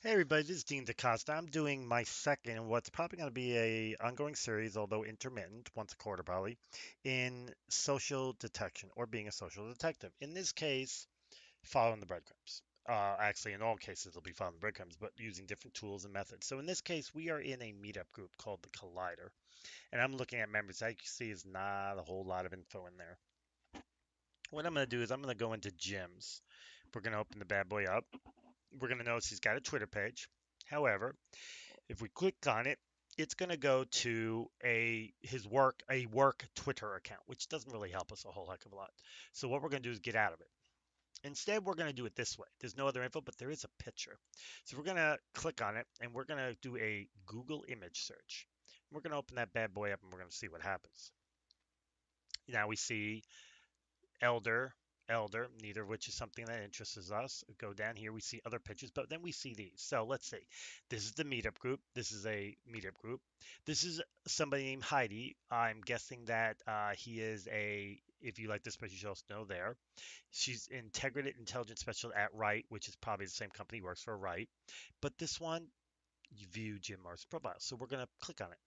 Hey everybody, this is Dean DaCosta. I'm doing my second in what's probably going to be a ongoing series, although intermittent, once a quarter probably, in social detection or being a social detective. In this case, following the breadcrumbs. Actually, in all cases, it'll be following the breadcrumbs, but using different tools and methods. So in this case, we are in a meetup group called the Collider, and I'm looking at members. I can see is not a whole lot of info in there. What I'm going to do is I'm going to go into gyms. We're going to open the bad boy up. We're going to notice he's got a Twitter page. However, if we click on it, it's going to go to a work Twitter account, which doesn't really help us a whole heck of a lot. So what we're going to do is get out of it. Instead, we're going to do it this way. There's no other info, but there is a picture. So we're going to click on it and we're going to do a Google image search. We're going to open that bad boy up and we're going to see what happens. Now we see elder, elder, neither of which is something that interests us. Go down here, we see other pictures, but then we see these. So let's see. This is the meetup group. This is a meetup group. This is somebody named Heidi. I'm guessing that he is a, if you like this person, you should also know there. She's integrated intelligence specialist at Wright, which is probably the same company, works for Wright. But this one, you view Jim Marrs' profile. So we're going to click on it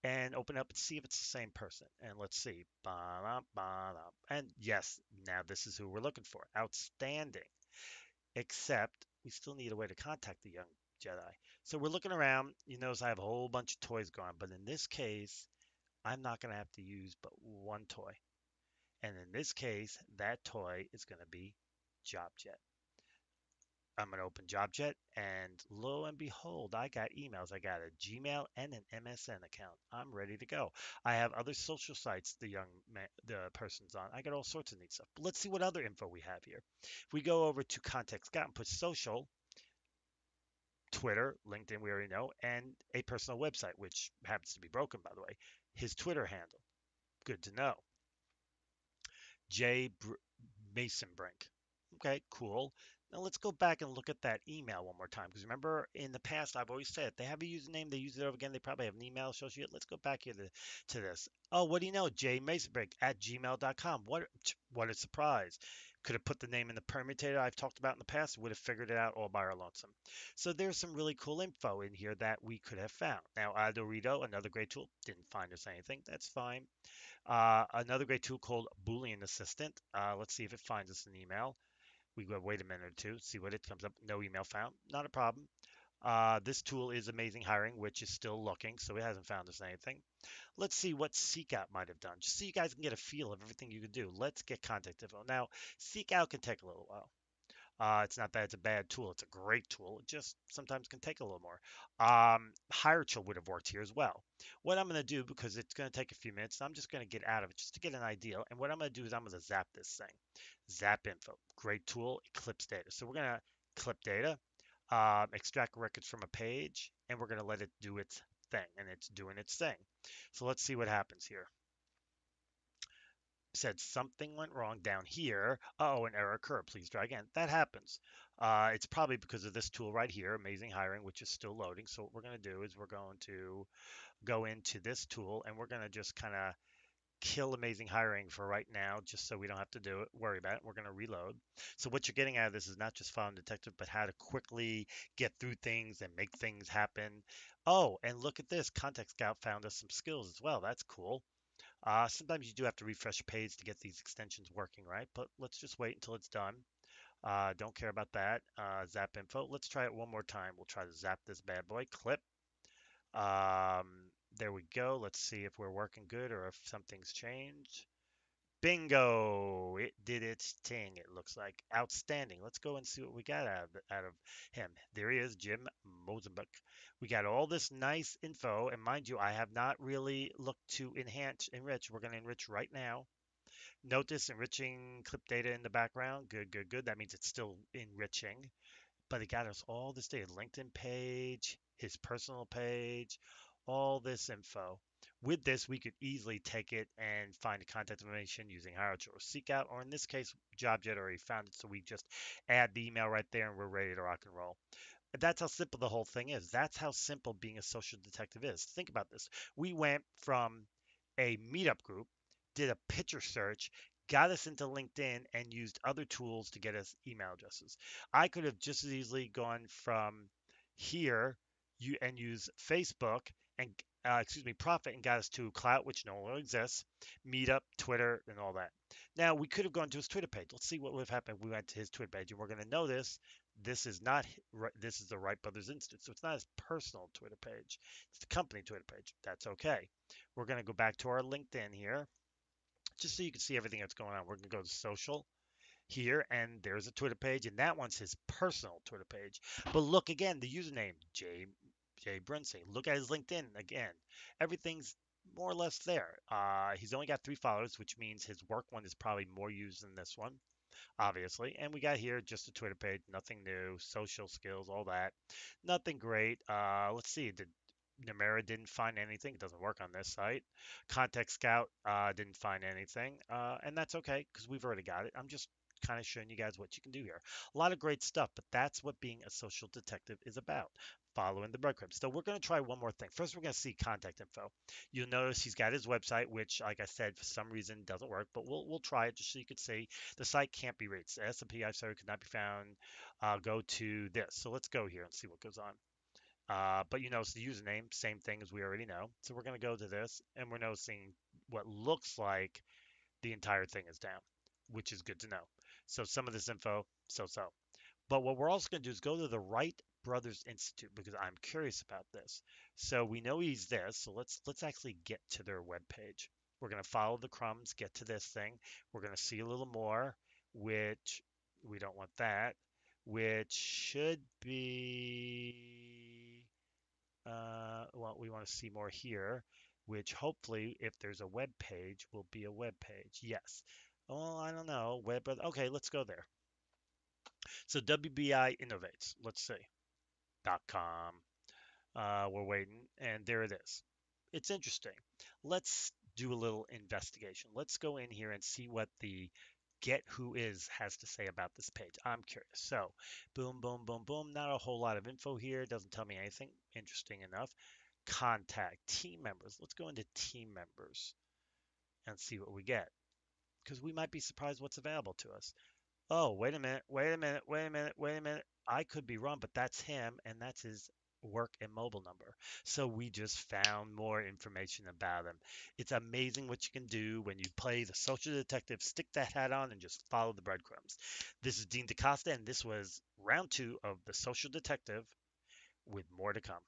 and open up and see if it's the same person. And let's see. And yes, now this is who we're looking for. Outstanding. Except we still need a way to contact the young Jedi. So we're looking around. You notice I have a whole bunch of toys going, but in this case, I'm not going to have to use but one toy. And in this case, that toy is going to be JobJet. I'm going to open JobJet, and lo and behold, I got emails. I got a Gmail and an MSN account. I'm ready to go. I have other social sites the person's on. I got all sorts of neat stuff. But let's see what other info we have here. If we go over to Context Got and put social, Twitter, LinkedIn, we already know, and a personal website, which happens to be broken, by the way. His Twitter handle. Good to know. J. Mason Brink. Okay, cool. Now let's go back and look at that email one more time. Because remember, in the past, I've always said they have a username, they use it over again. They probably have an email associated. Let's go back here to this. Oh, what do you know? J Masonbrink at gmail.com. What a surprise. Could have put the name in the permutator I've talked about in the past. Would have figured it out all by our lonesome. So there's some really cool info in here that we could have found. Now, Aldorito, another great tool, didn't find us anything. That's fine. Another great tool called Boolean Assistant. Let's see if it finds us an email. We go wait a minute or two, see what it comes up. No email found. Not a problem. This tool is Amazing Hiring, which is still looking, so it hasn't found us anything. Let's see what Seek Out might have done, just so you guys can get a feel of everything you can do. Let's get contact info. Now, Seek Out can take a little while. It's not that it's a bad tool. It's a great tool. It just sometimes can take a little more. HireChill would have worked here as well. What I'm going to do, because it's going to take a few minutes, I'm just going to get out of it just to get an idea. And what I'm going to do is I'm going to zap this thing. Zap info. Great tool. Eclipse data. So we're going to clip data, extract records from a page, and we're going to let it do its thing. And it's doing its thing. So let's see what happens here. Said something went wrong down here. Oh, an error occurred. Please try again. That happens. It's probably because of this tool right here, Amazing Hiring, which is still loading. So what we're going to do is we're going to go into this tool and we're going to just kind of kill Amazing Hiring for right now, just so we don't have to worry about it. We're going to reload. So what you're getting out of this is not just File Detective, but how to quickly get through things and make things happen. Oh, and look at this. Context Scout found us some skills as well. That's cool. Sometimes you do have to refresh a page to get these extensions working, right? But let's just wait until it's done. Don't care about that. Zap info. Let's try it one more time. We'll try to zap this bad boy. Clip. There we go. Let's see if we're working good or if something's changed. Bingo! It did its thing, it looks like. Outstanding. Let's go and see what we got out of him. There he is, Jim Mosenbuck. We got all this nice info, and mind you, I have not really looked to enrich. We're going to enrich right now. Notice enriching clip data in the background. Good, good, good. That means it's still enriching. But it got us all this data. LinkedIn page, his personal page, all this info. With this, we could easily take it and find the contact information using Hierarchy or Seekout, or in this case, JobJet already found it, so we just add the email right there and we're ready to rock and roll. That's how simple the whole thing is. That's how simple being a social detective is. Think about this. We went from a meetup group, did a picture search, got us into LinkedIn and used other tools to get us email addresses. I could have just as easily gone from here and use Facebook and excuse me, Profit and got us to Clout, which no longer exists, Meetup, Twitter, and all that. Now we could have gone to his Twitter page. Let's see what would have happened if we went to his Twitter page, and we're going to notice this is not this is the Wright Brothers Institute, so it's not his personal Twitter page. It's the company Twitter page. That's okay. We're going to go back to our LinkedIn here just so you can see everything that's going on. We're going to go to social here, and there's a Twitter page, and that one's his personal Twitter page. But look again, the username Jay Brunsey. Look at his LinkedIn again. Everything's more or less there. He's only got 3 followers, which means his work one is probably more used than this one, obviously. And we got here just a Twitter page, nothing new, social skills, all that, nothing great. Let's see, did Numera didn't find anything. It doesn't work on this site. Context Scout didn't find anything, and that's okay because we've already got it. I'm just kind of showing you guys what you can do here. A lot of great stuff, but that's what being a social detective is about. Following the breadcrumbs. So we're going to try one more thing. First, we're going to see contact info. You'll notice he's got his website, which, like I said, for some reason doesn't work, but we'll try it just so you can see the site can't be reached. The S&P server could not be found. Go to this. So let's go here and see what goes on. But you notice the username, same thing as we already know. So we're going to go to this, and we're noticing what looks like the entire thing is down, which is good to know. So some of this info, so. But what we're also going to do is go to the Wright Brothers Institute because I'm curious about this. So we know he's this. So let's actually get to their webpage. We're going to follow the crumbs, get to this thing. We're going to see a little more, which we don't want that, which should be well, we want to see more here, which hopefully, if there's a web page, will be a web page. Yes. Well, I don't know. Okay, let's go there. So WBI Innovates. Let's see. .com. We're waiting, and there it is. It's interesting. Let's do a little investigation. Let's go in here and see what the Get Who Is has to say about this page. I'm curious. So, boom, boom, boom, boom. Not a whole lot of info here. Doesn't tell me anything interesting enough. Contact team members. Let's go into team members and see what we get because we might be surprised what's available to us. Oh, wait a minute, wait a minute, wait a minute, wait a minute. I could be wrong, but that's him and that's his work and mobile number. So we just found more information about him. It's amazing what you can do when you play the social detective, stick that hat on and just follow the breadcrumbs. This is Dean DaCosta, and this was round 2 of the social detective with more to come.